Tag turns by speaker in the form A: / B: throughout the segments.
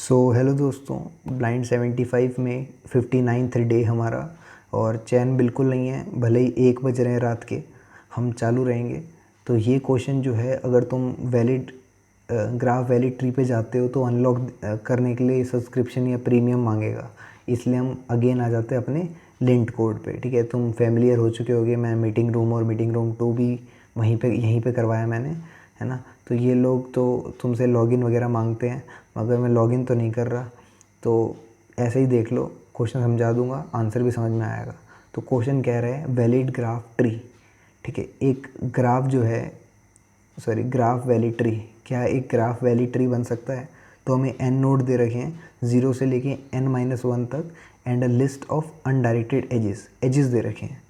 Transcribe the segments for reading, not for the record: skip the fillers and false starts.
A: Hello दोस्तों, blind 75 में 59th day हमारा और चैन बिल्कुल नहीं है। भले ही 1 बज रहे हैं रात के, हम चालू रहेंगे। तो ये क्वेश्चन जो है, अगर तुम वैलिड ग्राफ वैलिड ट्री पे जाते हो तो अनलॉक करने के लिए सब्सक्रिप्शन या प्रीमियम मांगेगा। इसलिए हम अगेन आ जाते हैं अपने लिंट कोड पे। ठीक है, तुम फेमिलियर हो चुके होगे। मैं मीटिंग रूम और मीटिंग रूम 2 भी यहीं पे करवाया मैंने, है ना। तो ये लोग तो तुमसे लॉगिन वगैरह मांगते हैं, मगर मैं लॉगिन तो नहीं कर रहा। तो ऐसे ही देख लो, क्वेश्चन समझा दूंगा, आंसर भी समझ में आएगा। तो क्वेश्चन कह रहे हैं वैलिड ग्राफ ट्री। ठीक है, एक ग्राफ जो है, सॉरी ग्राफ वैलिड ट्री, क्या एक ग्राफ वैलिड ट्री बन सकता है? तो हमें n नोड दे रखे हैं 0 से लेके n-1 तक and a list of undirected edges दे रखे हैं।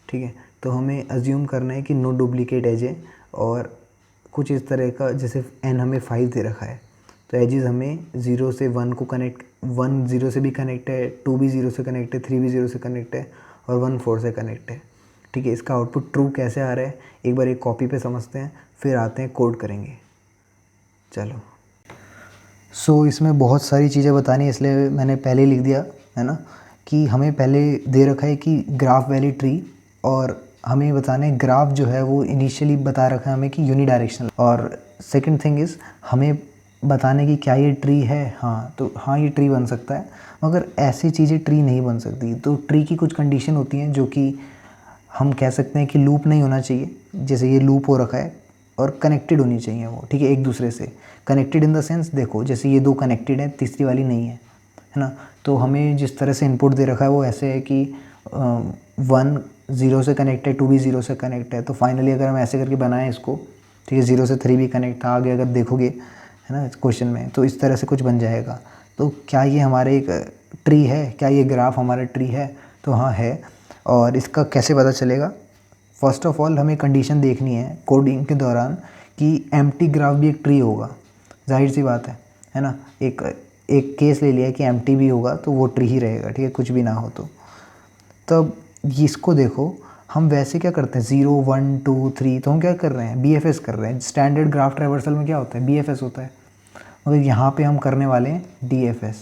A: ठीक है, तो हमें अज्यूम करना है कि नो डुप्लीकेट एज है और कुछ इस तरह का, जैसे n हमें 5 दे रखा है तो एजेस हमें 0 से 1 को कनेक्ट, 1 0 से भी कनेक्ट है, 2 भी 0 से कनेक्ट है, 3 भी 0 से कनेक्ट है और 1 4 से कनेक्ट है। ठीक है, इसका आउटपुट ट्रू कैसे आ रहा है एक बार एक कॉपी पे समझते हैं, फिर आते हैं कोड करेंगे। चलो, इसमें बहुत सारी चीज़ें बतानी है, इसलिए मैंने पहले ही लिख दिया है ना, कि हमें पहले दे रखा है कि ग्राफ वैलिड ट्री, और हमें बताना है ग्राफ जो है वो इनिशियली बता रखा है हमें कि यूनिडायरेक्शनल। और सेकंड थिंग इज़ हमें बताने की क्या ये ट्री है। हाँ, तो हाँ ये ट्री बन सकता है, मगर ऐसी चीज़ें ट्री नहीं बन सकती। तो ट्री की कुछ कंडीशन होती हैं जो कि हम कह सकते हैं कि लूप नहीं होना चाहिए, जैसे ये लूप हो रखा है, और कनेक्टेड होनी चाहिए वो। ठीक है, एक दूसरे से कनेक्टेड इन द सेंस, देखो जैसे ये 2 कनेक्टेड हैं, तीसरी वाली नहीं है, है ना। तो हमें जिस तरह से इनपुट दे रखा है वो ऐसे है कि 1 0 से कनेक्ट है, 2 भी 0 से कनेक्ट है। तो फाइनली अगर हम ऐसे करके बनाएं इसको, ठीक है, 0 से 3 भी कनेक्ट था, आगे अगर देखोगे है ना क्वेश्चन में, तो इस तरह से कुछ बन जाएगा। तो क्या ये हमारे एक ट्री है? क्या ये ग्राफ हमारा ट्री है? तो हाँ है। और इसका कैसे पता चलेगा? फर्स्ट ऑफ ऑल हमें कंडीशन देखनी है कोडिंग के दौरान कि एम्प्टी ग्राफ भी एक ट्री होगा, जाहिर सी बात है ना। एक एक केस ले लिया कि एम्प्टी भी होगा तो वो ट्री ही रहेगा। ठीक है, कुछ भी ना हो तो। तब इसको देखो, हम वैसे क्या करते हैं 0 1 2 3, तो हम क्या कर रहे हैं BFS कर रहे हैं। स्टैंडर्ड ग्राफ ट्रैवर्सल में क्या होता है BFS होता है, मगर यहाँ पे हम करने वाले हैं DFS।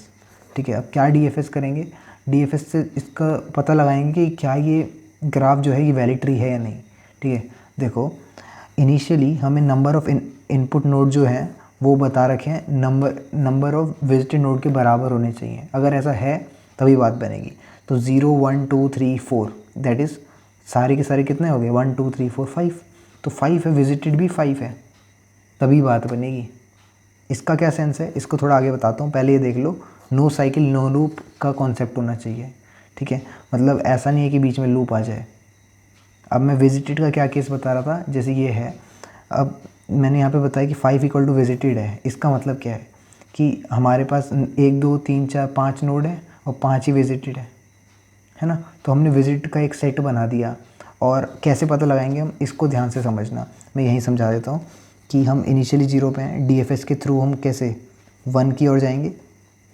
A: ठीक है, अब क्या DFS करेंगे? DFS से इसका पता लगाएंगे कि क्या ये ग्राफ जो है ये वैलिड ट्री है या नहीं। ठीक है, देखो इनिशियली हमें नंबर ऑफ़ इनपुट नोड जो है वो बता रखे हैं नंबर ऑफ़ विजिटेड नोड के बराबर होने चाहिए। अगर ऐसा है तभी बात बनेगी। तो 0 1 2 3 4, दैट इज़ सारे के सारे कितने हो गए 1 2 3 4 5। तो 5 है, विजिटेड भी 5 है, तभी बात बनेगी। इसका क्या सेंस है, इसको थोड़ा आगे बताता हूँ। पहले ये देख लो, नो साइकिल नो लूप का कॉन्सेप्ट होना चाहिए। ठीक है, मतलब ऐसा नहीं है कि बीच में लूप आ जाए। अब मैं विजिटेड का क्या केस बता रहा था, जैसे ये है। अब मैंने यहाँ पे बताया कि 5 इक्वल टू विजिटेड है। इसका मतलब क्या है कि हमारे पास 1 2 3 4 5 नोड है और 5 ही विजिटेड है ना। तो हमने विजिट का एक सेट बना दिया। और कैसे पता लगाएंगे हम, इसको ध्यान से समझना, मैं यहीं समझा देता हूँ कि हम इनिशियली 0 पे हैं। DFS के थ्रू हम कैसे 1 की ओर जाएंगे।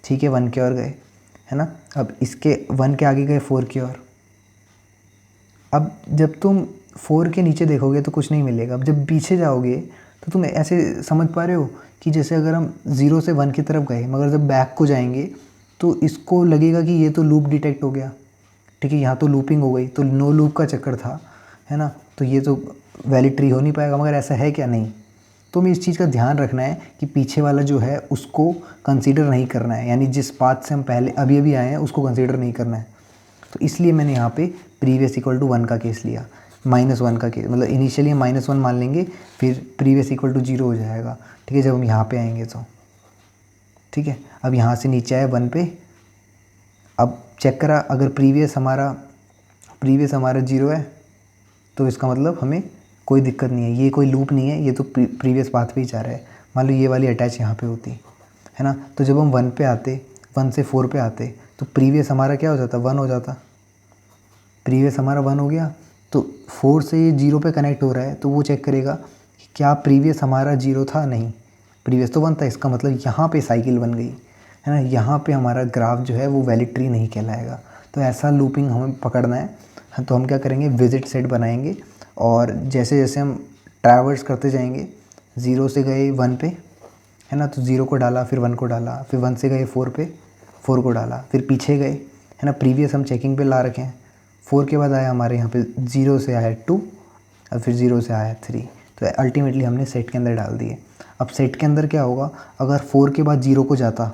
A: ठीक है, 1 की ओर गए, है ना। अब इसके 1 के आगे गए 4 की ओर। अब जब तुम 4 के नीचे देखोगे तो कुछ नहीं मिलेगा। अब जब पीछे जाओगे तो तुम ऐसे समझ पा रहे हो कि जैसे अगर हम 0 से 1 की तरफ गए, मगर जब बैक को जाएंगे तो इसको लगेगा कि ये तो लूप डिटेक्ट हो गया। ठीक है, यहाँ तो लूपिंग हो गई, तो नो लूप का चक्कर था, है ना। तो ये तो वैलिड ट्री हो नहीं पाएगा। मगर ऐसा है क्या? नहीं। तो हमें इस चीज़ का ध्यान रखना है कि पीछे वाला जो है उसको कंसीडर नहीं करना है, यानी जिस पाथ से हम पहले अभी अभी आए हैं उसको कंसीडर नहीं करना है। तो इसलिए मैंने यहाँ पे प्रीवियस इक्वल टू 1 का केस लिया, -1 का केस, मतलब इनिशियली हम -1 मान लेंगे, फिर प्रीवियस इक्वल टू 0 हो जाएगा। ठीक है, जब हम यहाँ पे आएंगे तो ठीक है। अब यहाँ से नीचे आए 1 पे। अब चेक करा, अगर प्रीवियस हमारा 0 है तो इसका मतलब हमें कोई दिक्कत नहीं है, ये कोई लूप नहीं है, ये तो प्रीवियस पाथ पे ही जा रहा है। मान लो ये वाली अटैच यहाँ पे होती है ना, तो जब हम 1 पे आते, 1 से 4 पे आते, तो प्रीवियस हमारा क्या हो जाता, 1 हो जाता। प्रीवियस हमारा 1 हो गया, तो 4 से ये 0 पे कनेक्ट हो रहा है, तो वो चेक करेगा कि क्या प्रीवियस हमारा 0 था। नहीं, प्रीवियस तो 1 था। इसका मतलब यहाँ पे साइकिल बन गई, है ना। यहाँ पे हमारा ग्राफ जो है वो वैलिड ट्री नहीं कहलाएगा। तो ऐसा लूपिंग हमें पकड़ना है। तो हम क्या करेंगे, विजिट सेट बनाएंगे, और जैसे जैसे हम ट्रैवर्स करते जाएंगे, 0 से गए 1 पे, है ना। तो 0 को डाला, फिर 1 को डाला, फिर 1 से गए 4 पे, 4 को डाला, फिर पीछे गए, है ना। प्रीवियस हम चेकिंग पे ला रखे हैं। 4 के बाद आया हमारे यहाँ पे 0 से आया 2 और फिर 0 से आया 3। तो अल्टीमेटली हमने सेट के अंदर डाल दिए। अब सेट के अंदर क्या होगा, अगर 4 के बाद 0 को जाता,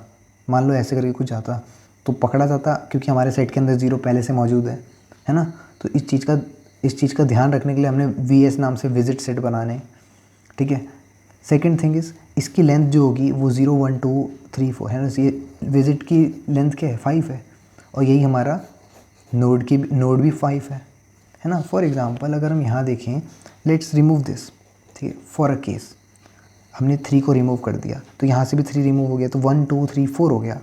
A: मान लो ऐसे करके कुछ जाता, तो पकड़ा जाता, क्योंकि हमारे सेट के अंदर 0 पहले से मौजूद है ना। तो इस चीज़ का ध्यान रखने के लिए हमने VS नाम से विजिट सेट बनाने, ठीक है। सेकेंड थिंग इज़, इसकी लेंथ जो होगी वो 0 1 2 3 4 है ना। ये विजिट की लेंथ क्या है, 5 है, और यही हमारा नोड भी 5 है ना। फॉर एग्जांपल अगर हम यहाँ देखें, लेट्स रिमूव दिस, ठीक है। फॉर अ केस हमने 3 को रिमूव कर दिया, तो यहाँ से भी 3 रिमूव हो गया, तो 1 2 3 4 हो गया।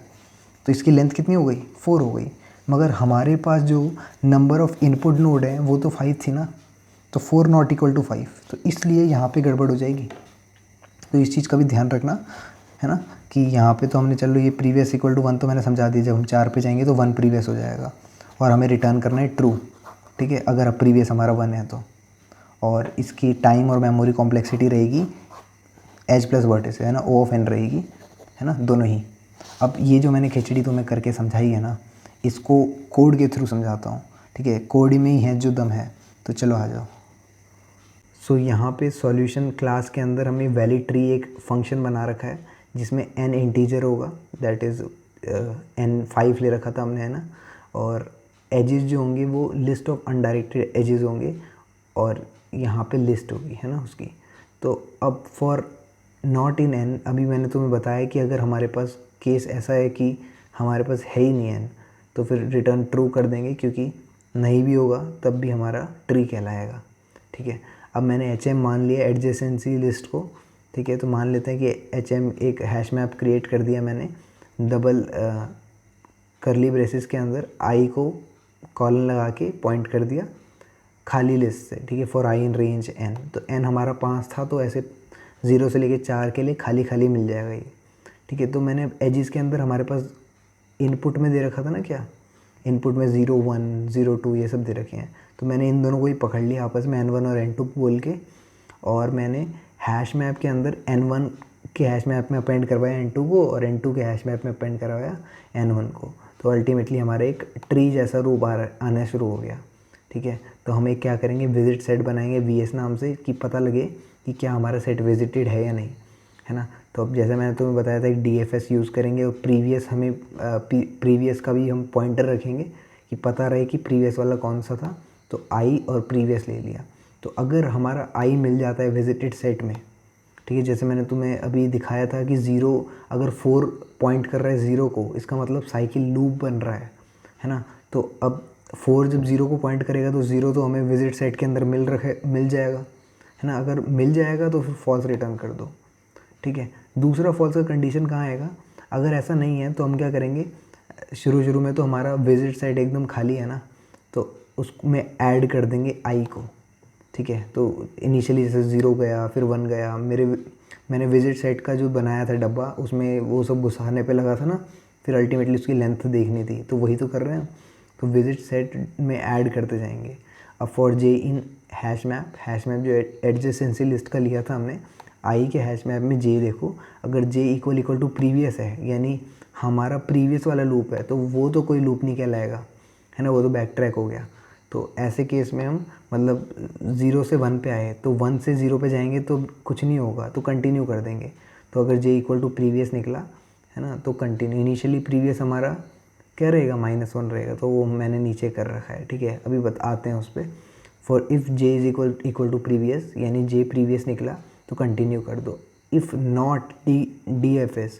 A: तो इसकी लेंथ कितनी हो गई, 4 हो गई। मगर हमारे पास जो नंबर ऑफ़ इनपुट नोड है वो तो 5 थी ना, तो 4 नॉट इक्वल टू 5, तो इसलिए यहाँ पे गड़बड़ हो जाएगी। तो इस चीज़ का भी ध्यान रखना, है ना, कि यहाँ पे तो हमने चलो ये प्रीवियस इक्वल टू 1 तो मैंने समझा दी, जब हम 4 पे जाएंगे तो 1 प्रीवियस हो जाएगा और हमें रिटर्न करना है ट्रू, ठीक है, अगर अब प्रीवियस हमारा 1 है तो। और इसकी टाइम और मेमोरी कॉम्प्लेक्सिटी रहेगी एज प्लस वर्टिस, है ना, O ऑफ n रहेगी, है ना, दोनों ही। अब ये जो मैंने खिचड़ी तुम्हें करके समझाई है ना, इसको कोड के थ्रू समझाता हूँ, ठीक है। कोड में ही है जो दम है, तो चलो आ जाओ। सो यहाँ पे सॉल्यूशन क्लास के अंदर हमने वैलिड ट्री एक फंक्शन बना रखा है जिसमें n इंटीजर होगा, दैट इज़ n 5 ले रखा था हमने, है ना। और एजेस जो होंगे वो लिस्ट ऑफ अनडायरेक्टेड एजेस होंगे और यहाँ पे लिस्ट होगी, है ना, उसकी। तो अब फॉर नॉट इन n, अभी मैंने तुम्हें बताया कि अगर हमारे पास केस ऐसा है कि हमारे पास है ही नहीं n, तो फिर रिटर्न ट्रू कर देंगे, क्योंकि नहीं भी होगा तब भी हमारा ट्री कहलाएगा, ठीक है। अब मैंने HM मान लिया एडजेसेंसी लिस्ट को, ठीक है। तो मान लेते हैं कि HM एक हैश मैप क्रिएट कर दिया मैंने, डबल करली ब्रेसेस के अंदर I को कॉलन लगा के पॉइंट कर दिया खाली लिस्ट से, ठीक है, for I in range n। तो n हमारा 5 था, तो ऐसे 0 से लेके 4 के लिए खाली खाली मिल जाएगा ये, ठीक है। तो मैंने एजेस के अंदर हमारे पास इनपुट में दे रखा था ना, क्या इनपुट में 0 1 0 2 ये सब दे रखे हैं, तो मैंने इन दोनों को ही पकड़ लिया आपस में n1 और n2 बोल के, और मैंने हैश मैप के अंदर n1 के हैश मैप में अपेंड करवाया n2 को और n2 के हैश मैप में अपेंड करवाया n1 को। तो अल्टीमेटली हमारा एक ट्री जैसा रूप आना शुरू हो गया, ठीक है। तो हम एक क्या करेंगे, विजिट सेट बनाएंगे VS नाम से, कि पता लगे कि क्या हमारा सेट विजिटेड है या नहीं, है ना। तो अब जैसे मैंने तुम्हें बताया था एक DFS यूज़ करेंगे, और प्रीवियस हमें प्रीवियस का भी हम पॉइंटर रखेंगे कि पता रहे कि प्रीवियस वाला कौन सा था, तो I और प्रीवियस ले लिया। तो अगर हमारा I मिल जाता है विजिटेड सेट में, ठीक है, जैसे मैंने तुम्हें अभी दिखाया था कि 0 अगर 4 पॉइंट कर रहा है 0 को, इसका मतलब साइकिल लूप बन रहा है ना। तो अब 4 जब 0 को पॉइंट करेगा तो 0 तो हमें विजिट सेट के अंदर मिल जाएगा, है ना। अगर मिल जाएगा तो फिर फॉल्स रिटर्न कर दो, ठीक है। दूसरा फॉल्स का कंडीशन कहाँ आएगा, अगर ऐसा नहीं है तो हम क्या करेंगे, शुरू में तो हमारा विजिट सेट एकदम खाली है ना, तो उसमें ऐड कर देंगे I को, ठीक है। तो इनिशियली जैसे 0 गया, फिर 1 गया, मैंने विजिट सेट का जो बनाया था डब्बा, उसमें वो सब घुसाने पे लगा था ना, फिर अल्टीमेटली उसकी लेंथ देखनी थी, तो वही तो कर रहे हैं। तो विजिट सेट में ऐड करते जाएंगे। अब for J in hash map जो एडजेसेंसी लिस्ट का लिया था हमने, I के हैश मैप में J देखो, अगर J इक्वल टू प्रीवियस है, यानी हमारा प्रीवियस वाला लूप है, तो वो तो कोई लूप नहीं कहलाएगा, है ना, वो तो बैक ट्रैक हो गया। तो ऐसे केस में हम मतलब 0 से 1 पे आए, तो 1 से 0 पे जाएंगे तो कुछ नहीं होगा, तो कंटिन्यू कर देंगे। तो अगर J इक्वल टू प्रीवियस निकला, है ना, तो कंटिन्यू। इनिशियली प्रीवियस हमारा क्या रहेगा, -1 रहेगा, तो वो मैंने नीचे कर रखा है, ठीक है। अभी आते हैं उस पर। For if J is equal to previous, यानी J प्रीवियस निकला तो कंटिन्यू कर दो। इफ़ नॉट DFS,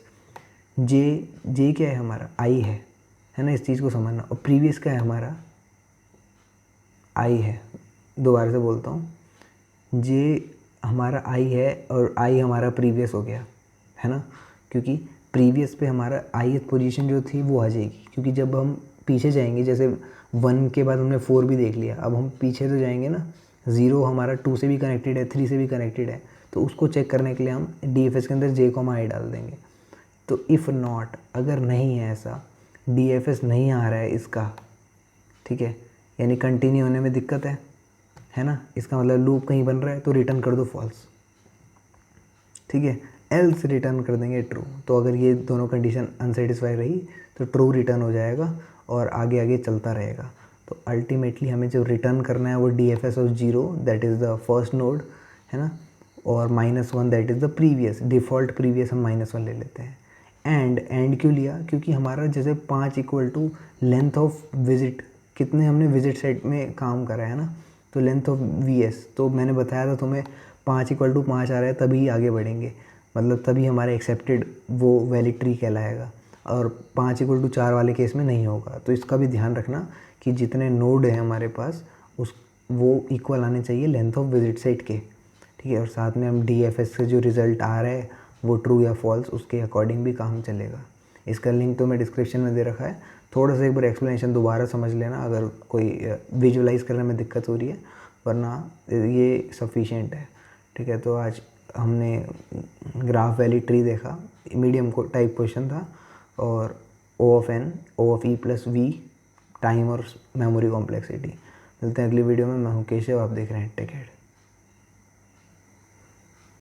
A: J क्या है हमारा, I है ना, इस चीज़ को समझना। और प्रीवियस क्या है हमारा, I है। दोबारा से बोलता हूँ, J हमारा I है और I हमारा प्रीवियस हो गया, है ना, क्योंकि प्रीवियस पे हमारा ith पोजीशन जो थी वो आ जाएगी, क्योंकि जब हम पीछे जाएंगे, जैसे 1 के बाद हमने 4 भी देख लिया, अब हम पीछे तो जाएंगे ना, 0 हमारा 2 से भी कनेक्टेड है, 3 से भी कनेक्टेड है, तो उसको चेक करने के लिए हम DFS के अंदर J, I डाल देंगे। तो इफ़ नॉट, अगर नहीं है ऐसा, DFS नहीं आ रहा है इसका, ठीक है, यानी कंटिन्यू होने में दिक्कत है ना, इसका मतलब लूप कहीं बन रहा है, तो रिटर्न कर दो फॉल्स, ठीक है। एल्स रिटर्न कर देंगे ट्रू। तो अगर ये दोनों कंडीशन अनसेटिस्फाई रही तो ट्रू रिटर्न हो जाएगा और आगे आगे चलता रहेगा। तो अल्टीमेटली हमें जो रिटर्न करना है वो DFS of 0 that is the first node है ना, और -1 that is the previous, default previous हम -1 ले लेते हैं। एंड क्यों लिया, क्योंकि हमारा जैसे 5 equal to length of visit, कितने हमने विजिट सेट में काम करा है ना, तो लेंथ ऑफ VS, तो मैंने बताया था तुम्हें 5 इक्वल टू 5 आ रहा है तभी आगे बढ़ेंगे, मतलब तभी हमारा एक्सेप्टेड वो वैलिड ट्री कहलाएगा, और 5 इक्वल टू 4 वाले केस में नहीं होगा। तो इसका भी ध्यान रखना कि जितने नोड हैं हमारे पास उस वो इक्वल आने चाहिए लेंथ ऑफ विजिट सेट के, ठीक है। और साथ में हम DFS से जो रिज़ल्ट आ रहा है वो ट्रू या फॉल्स उसके अकॉर्डिंग भी काम चलेगा। इसका लिंक तो मैं डिस्क्रिप्शन में दे रखा है, थोड़ा सा एक बार एक्सप्लेनेशन दोबारा समझ लेना अगर कोई विजुलाइज़ करने में दिक्कत हो रही है, वरना ये सफिशिएंट है, ठीक है। तो आज हमने ग्राफ वैलिड ट्री देखा, मीडियम टाइप क्वेश्चन था, और O of N, O of E plus V, time और मेमोरी कॉम्प्लेक्सिटी। मिलते हैं अगली वीडियो में। मैं हूँ केशव, आप देख रहे हैं टेक एड।